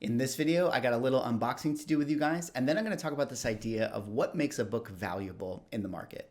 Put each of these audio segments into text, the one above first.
In this video, I got a little unboxing to do with you guys, and then I'm going to talk about this idea of what makes a book valuable in the market.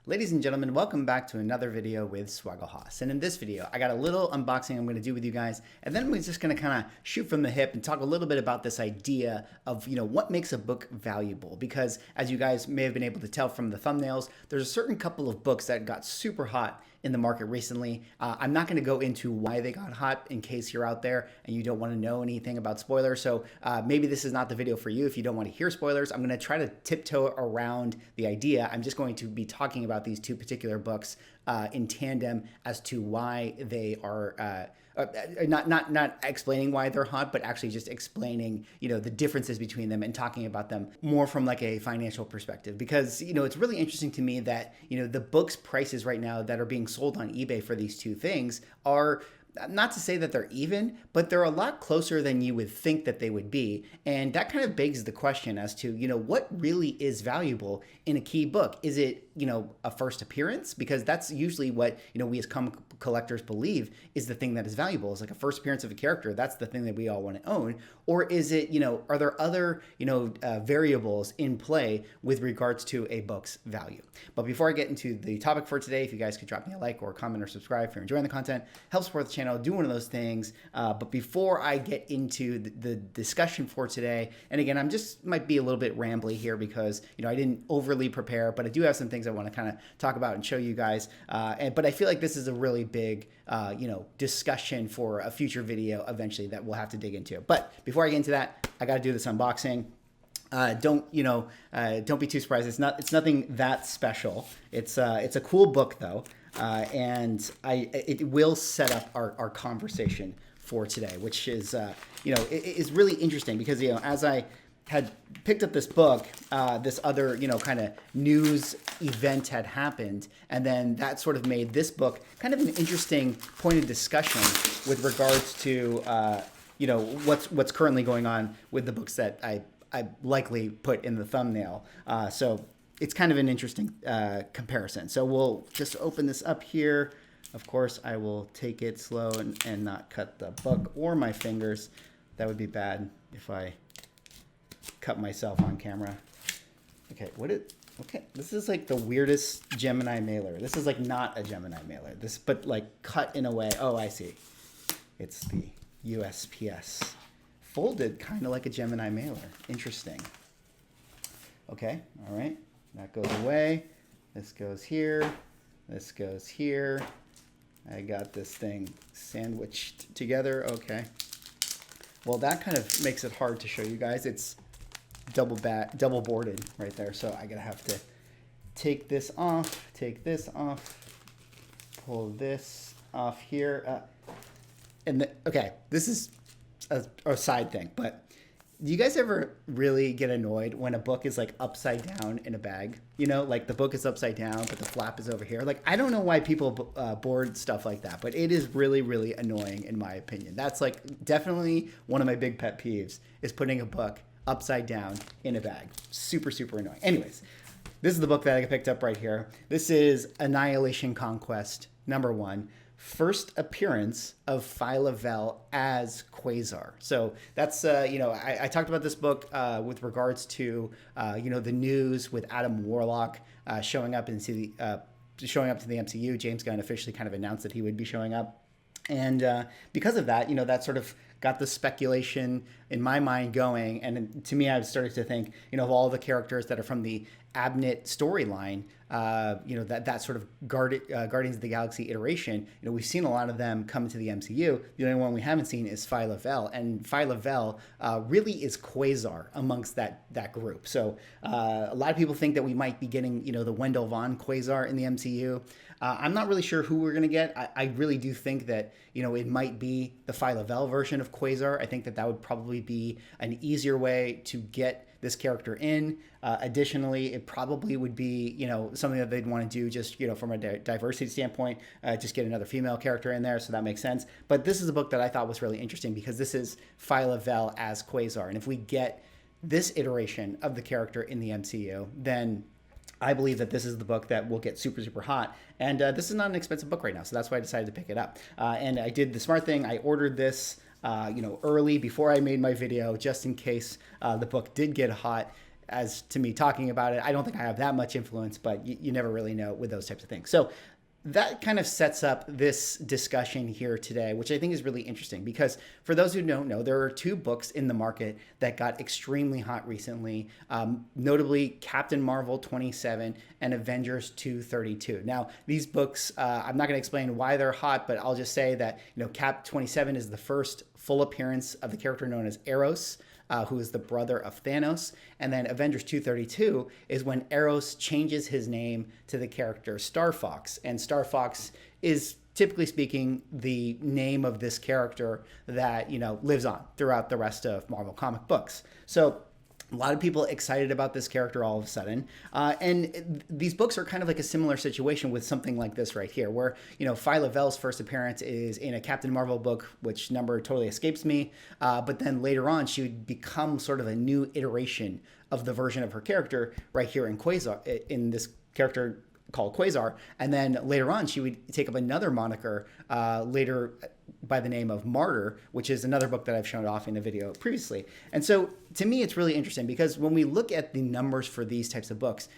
Ladies and gentlemen, welcome back to another video with Swaggle. And in this video, I got a little unboxing I'm going to do with you guys, and then we're just going to kind of shoot from the hip and talk a little bit about this idea of, what makes a book valuable. Because as you guys may have been able to tell from the thumbnails, there's a certain couple of books that got super hot in the market recently. I'm not going to go into why they got hot in case you're out there and you don't want to know anything about spoilers. So maybe this is not the video for you if you don't want to hear spoilers. I'm going to try to tiptoe around the idea. I'm just going to be talking about these two particular books in tandem as to why they are not explaining why they're hot, but actually just explaining, the differences between them and talking about them more from like a financial perspective. Because, it's really interesting to me that, the books prices right now that are being sold on eBay for these two things are, not to say that they're even, but they're a lot closer than you would think that they would be. And that kind of begs the question as to, what really is valuable in a key book? Is it, a first appearance? Because that's usually what, we as comic collectors believe is the thing that is valuable. It's like a first appearance of a character. That's the thing that we all want to own. Or is it, are there other, variables in play with regards to a book's value? But before I get into the topic for today, if you guys could drop me a like or a comment or subscribe if you're enjoying the content, help support the channel, do one of those things. But before I get into the discussion for today, and again, I'm just might be a little bit rambly here because, I didn't overly prepare, but I do have some things I want to kind of talk about and show you guys. But I feel like this is a really big, discussion for a future video eventually that we'll have to dig into. But before I get into that, I got to do this unboxing. Don't be too surprised. It's nothing that special. It's a cool book though. And it will set up our conversation for today, which is, it is really interesting because, as I had picked up this book, this other, kind of news event had happened. And then that sort of made this book kind of an interesting point of discussion with regards to, what's currently going on with the books that I likely put in the thumbnail. So it's kind of an interesting comparison. So we'll just open this up here. Of course, I will take it slow and not cut the book or my fingers. That would be bad if I cut myself on camera. Okay, okay, this is like the weirdest Gemini mailer. This is like not a Gemini mailer. But like cut in a way. Oh, I see. It's the USPS. Folded kind of like a Gemini mailer. Interesting. Okay, all right. That goes away. This goes here. This goes here. I got this thing sandwiched together. Okay. Well, that kind of makes it hard to show you guys. It's double boarded right there. So I gotta have to take this off, pull this off here. Okay, this is a side thing, but do you guys ever really get annoyed when a book is like upside down in a bag? Like the book is upside down, but the flap is over here. Like, I don't know why people board stuff like that, but it is really, really annoying in my opinion. That's like definitely one of my big pet peeves is putting a book upside down in a bag. Super, super annoying. Anyways, this is the book that I picked up right here. This is Annihilation Conquest #1. First appearance of Phyla-Vell as Quasar. So that's, I talked about this book with regards to, the news with Adam Warlock showing up to the MCU. James Gunn officially kind of announced that he would be showing up. And because of that, that sort of got the speculation in my mind going. And to me, I started to think, of all the characters that are from the Abnett storyline, that sort of Guardians of the Galaxy iteration, we've seen a lot of them come into the MCU. The only one we haven't seen is Phyla-Vell, and Phyla-Vell really is Quasar amongst that group. So a lot of people think that we might be getting, the Wendell Vaughn Quasar in the MCU. I'm not really sure who we're going to get. I really do think that, it might be the Phyla-Vell version of Quasar. I think that would probably be an easier way to get this character in. Additionally, it probably would be, something that they'd want to do just, from a diversity standpoint, just get another female character in there. So that makes sense. But this is a book that I thought was really interesting because this is Phyla-Vell as Quasar. And if we get this iteration of the character in the MCU, then I believe that this is the book that will get super, super hot. And this is not an expensive book right now, so that's why I decided to pick it up. And I did the smart thing. I ordered this early before I made my video, just in case the book did get hot. As to me talking about it, I don't think I have that much influence, but you never really know with those types of things. So that kind of sets up this discussion here today, which I think is really interesting because for those who don't know, there are two books in the market that got extremely hot recently, notably Captain Marvel 27 and Avengers 232. Now, these books, I'm not going to explain why they're hot, but I'll just say that Cap 27 is the first full appearance of the character known as Eros, who is the brother of Thanos. And then Avengers 232 is when Eros changes his name to the character Starfox. And Starfox is, typically speaking, the name of this character that, lives on throughout the rest of Marvel comic books. So a lot of people excited about this character all of a sudden. And these books are kind of like a similar situation with something like this right here, where, Phyla-Vel's first appearance is in a Captain Marvel book, which number totally escapes me. But then later on, she would become sort of a new iteration of the version of her character right here in Quasar, in this character called Quasar. And then later on, she would take up another moniker later by the name of Martyr, which is another book that I've shown off in a video previously. And so to me, it's really interesting because when we look at the numbers for these types of books,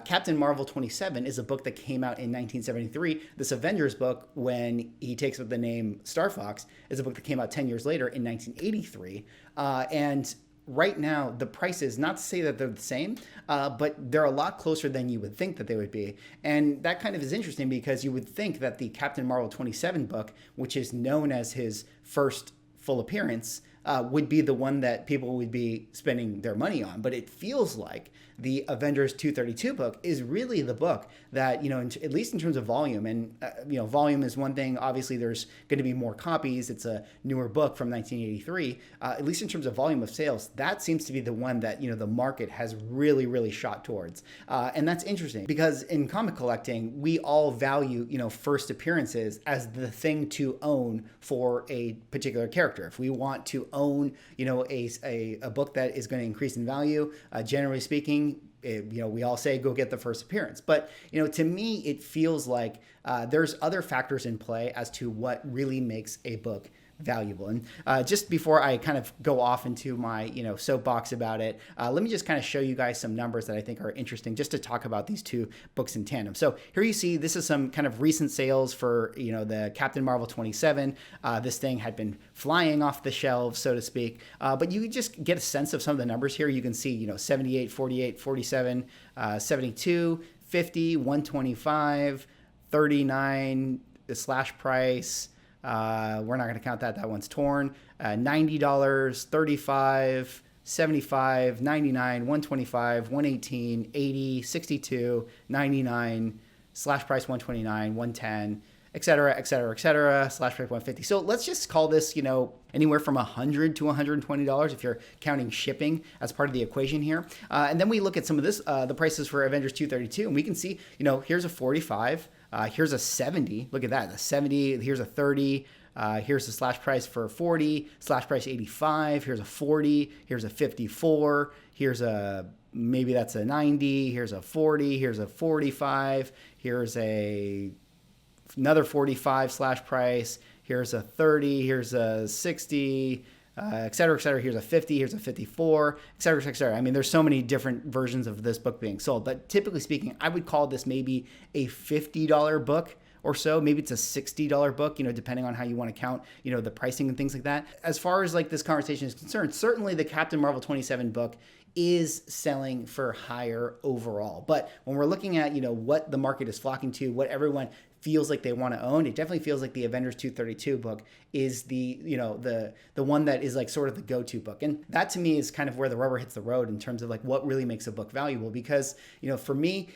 Captain Marvel 27 is a book that came out in 1973. This Avengers book, when he takes up the name Starfox, is a book that came out 10 years later in 1983. And right now, the prices, not to say that they're the same, but they're a lot closer than you would think that they would be. And that kind of is interesting because you would think that the Captain Marvel 27 book, which is known as his first full appearance, would be the one that people would be spending their money on. But it feels like the Avengers 232 book is really the book that, at least in terms of volume, and, volume is one thing. Obviously, there's going to be more copies. It's a newer book from 1983. At least in terms of volume of sales, that seems to be the one that, the market has really, really shot towards. And that's interesting because in comic collecting, we all value, first appearances as the thing to own for a particular character. If we want to own, a book that is going to increase in value, generally speaking, we all say go get the first appearance. But, to me, it feels like there's other factors in play as to what really makes a book valuable. And just before I kind of go off into my, soapbox about it, let me just kind of show you guys some numbers that I think are interesting just to talk about these two books in tandem. So here you see, this is some kind of recent sales for, the Captain Marvel 27. This thing had been flying off the shelves, so to speak. But you just get a sense of some of the numbers here. You can see, 78, 48, 47, 72, 50, 125, 39, the slash price. We're not going to count that. That one's torn. $90, $35, $75, $99, $125, $118, $80, $62, $99, slash price $129, $110, et cetera, et cetera, et cetera, slash price $150. So let's just call this, anywhere from $100 to $120 if you're counting shipping as part of the equation here. And then we look at some of this, the prices for Avengers 232, and we can see, here's a 45. Here's a 70. Look at that. A 70. Here's a 30. Here's the slash price for 40. Slash price 85. Here's a 40. Here's a 54. Here's a, maybe that's a 90. Here's a 40. Here's a 45. Here's another 45 slash price. Here's a 30. Here's a 60. Et cetera, et cetera. Here's a 50, here's a 54, et cetera, et cetera. I mean, there's so many different versions of this book being sold, but typically speaking, I would call this maybe a $50 book or so. Maybe it's a $60 book, depending on how you want to count, the pricing and things like that. As far as like this conversation is concerned, certainly the Captain Marvel 27 book is selling for higher overall. But when we're looking at, what the market is flocking to, what everyone feels like they want to own, it definitely feels like the Avengers 232 book is the one that is like sort of the go-to book. And that to me is kind of where the rubber hits the road in terms of like what really makes a book valuable. Because, for me,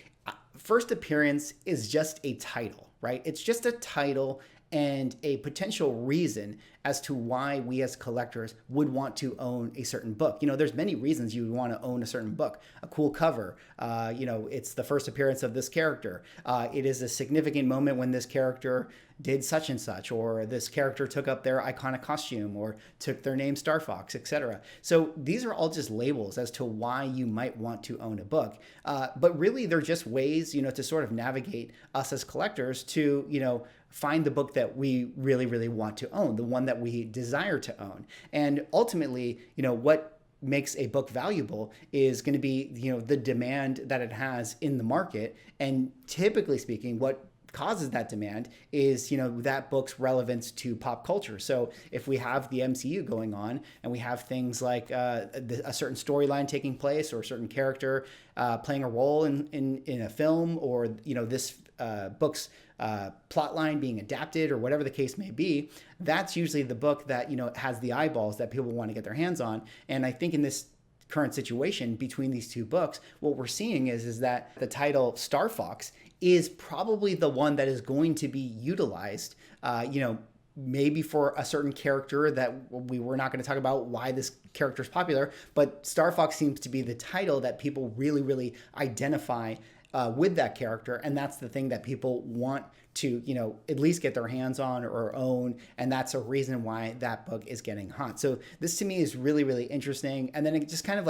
first appearance is just a title, right? It's just a title and a potential reason as to why we as collectors would want to own a certain book. There's many reasons you would want to own a certain book. A cool cover, it's the first appearance of this character. It is a significant moment when this character did such and such, or this character took up their iconic costume, or took their name Starfox, etc. So these are all just labels as to why you might want to own a book. But really, they're just ways, to sort of navigate us as collectors to, find the book that we really, really want to own, the one that we desire to own. And ultimately, what makes a book valuable is going to be, the demand that it has in the market. And typically speaking, what causes that demand is, that book's relevance to pop culture. So if we have the MCU going on and we have things like a certain storyline taking place, or a certain character playing a role in a film, or, this book's plot line being adapted, or whatever the case may be, that's usually the book that, has the eyeballs that people want to get their hands on. And I think in this current situation between these two books, what we're seeing is that the title Starfox is probably the one that is going to be utilized, maybe for a certain character that we're not going to talk about why this character is popular, but Starfox seems to be the title that people really, really identify with that character. And that's the thing that people want to, at least get their hands on or own. And that's a reason why that book is getting hot. So this to me is really, really interesting. And then it just kind of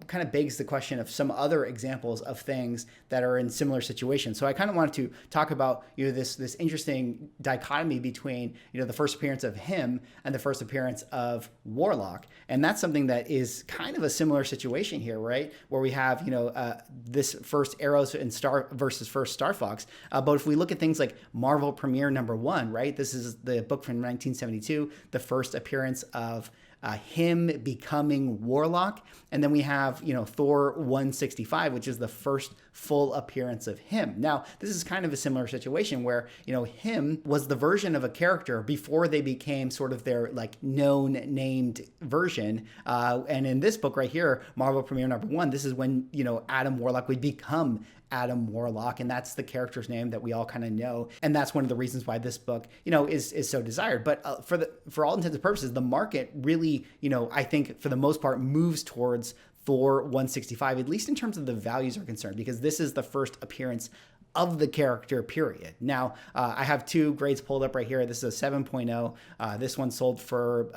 kind of begs the question of some other examples of things that are in similar situations. So I kind of wanted to talk about, this interesting dichotomy between, the first appearance of him and the first appearance of Warlock. And that's something that is kind of a similar situation here, right? Where we have, this first Eros and versus first Starfox. But if we look at things like Marvel Premiere #1, right? This is the book from 1972, the first appearance of him becoming Warlock. And then we have, Thor 165, which is the first full appearance of him. Now, this is kind of a similar situation where, him was the version of a character before they became sort of their known named version. And in this book right here, Marvel Premiere #1, this is when, Adam Warlock would become Adam Warlock, and that's the character's name that we all kind of know, and that's one of the reasons why this book, is so desired. But for all intents and purposes, the market really, I think for the most part moves towards Thor 165, at least in terms of the values are concerned, because this is the first appearance of the character, period. Now, I have two grades pulled up right here. This is a 7.0. This one sold for,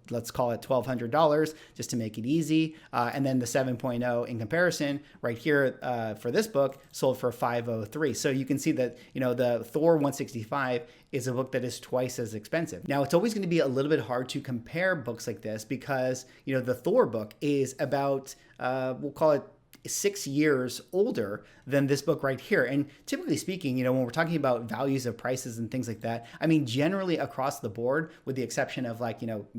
let's call it $1,200, just to make it easy. And then the 7.0 in comparison right here for this book sold for $503. So you can see that, the Thor 165 is a book that is twice as expensive. Now, it's always going to be a little bit hard to compare books like this because, the Thor book is about, we'll call it 6 years older than this book right here. And typically speaking, when we're talking about values of prices and things like that, I mean, generally across the board, with the exception of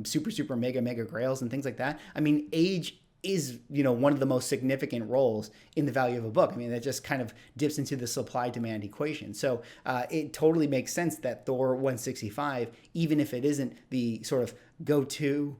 super mega grails and things like that, I mean, age is, one of the most significant roles in the value of a book. I mean, that just kind of dips into the supply demand equation. So it totally makes sense that Thor 165, even if it isn't the sort of go-to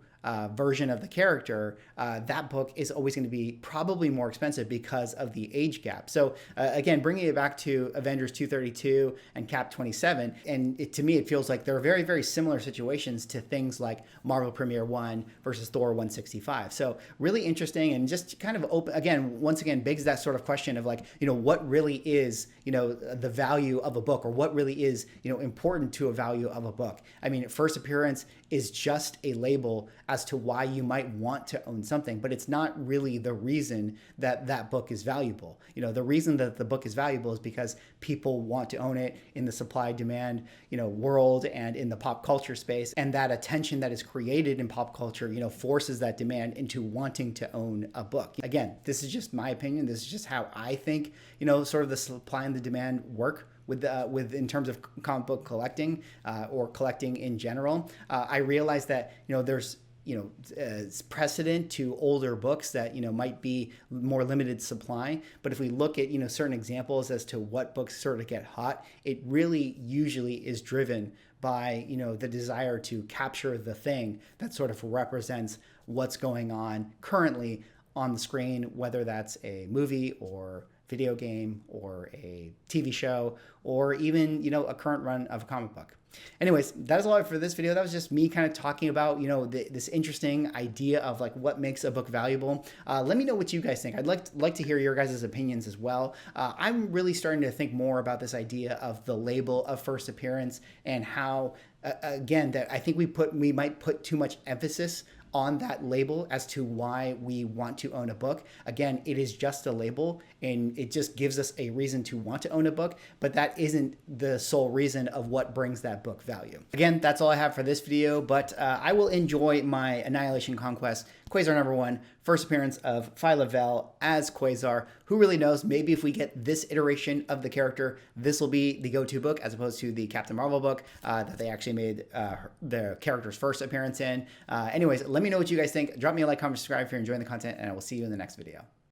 version of the character, that book is always going to be probably more expensive because of the age gap. So again, bringing it back to Avengers 232 and Cap 27, and to me, it feels like they're very, very similar situations to things like Marvel Premiere 1 versus Thor 165. So really interesting, and just kind of open, again, once again, begs that sort of question of what really is, the value of a book, or what really is, important to a value of a book. I mean, first appearance is just a label as to why you might want to own something, but it's not really the reason that that book is valuable. The reason that the book is valuable is because people want to own it in the supply demand, world and in the pop culture space. And that attention that is created in pop culture, forces that demand into wanting to own a book. Again, this is just my opinion. This is just how I think, sort of the supply and the demand work with in terms of comic book collecting or collecting in general. I realize that, there's precedent to older books that, might be more limited supply. But if we look at, certain examples as to what books sort of get hot, it really usually is driven by, the desire to capture the thing that sort of represents what's going on currently on the screen, whether that's a movie or video game or a TV show, or even, you know, a current run of a comic book. Anyways, that is all for this video. That was just me kind of talking about, you know, this interesting idea of like what makes a book valuable. Let me know what you guys think. I'd like to hear your guys' opinions as well. I'm really starting to think more about this idea of the label of first appearance and how, again, that I think we might put too much emphasis on that label as to why we want to own a book. Again, it is just a label and it just gives us a reason to want to own a book, but that isn't the sole reason of what brings that book value. Again, that's all I have for this video, but I will enjoy my Annihilation Conquest Quasar #1, first appearance of Phyla-Vell as Quasar. Who really knows? Maybe if we get this iteration of the character, this will be the go-to book as opposed to the Captain Marvel book that they actually made the character's first appearance in. Anyways, let me know what you guys think. Drop me a like, comment, subscribe if you're enjoying the content, and I will see you in the next video.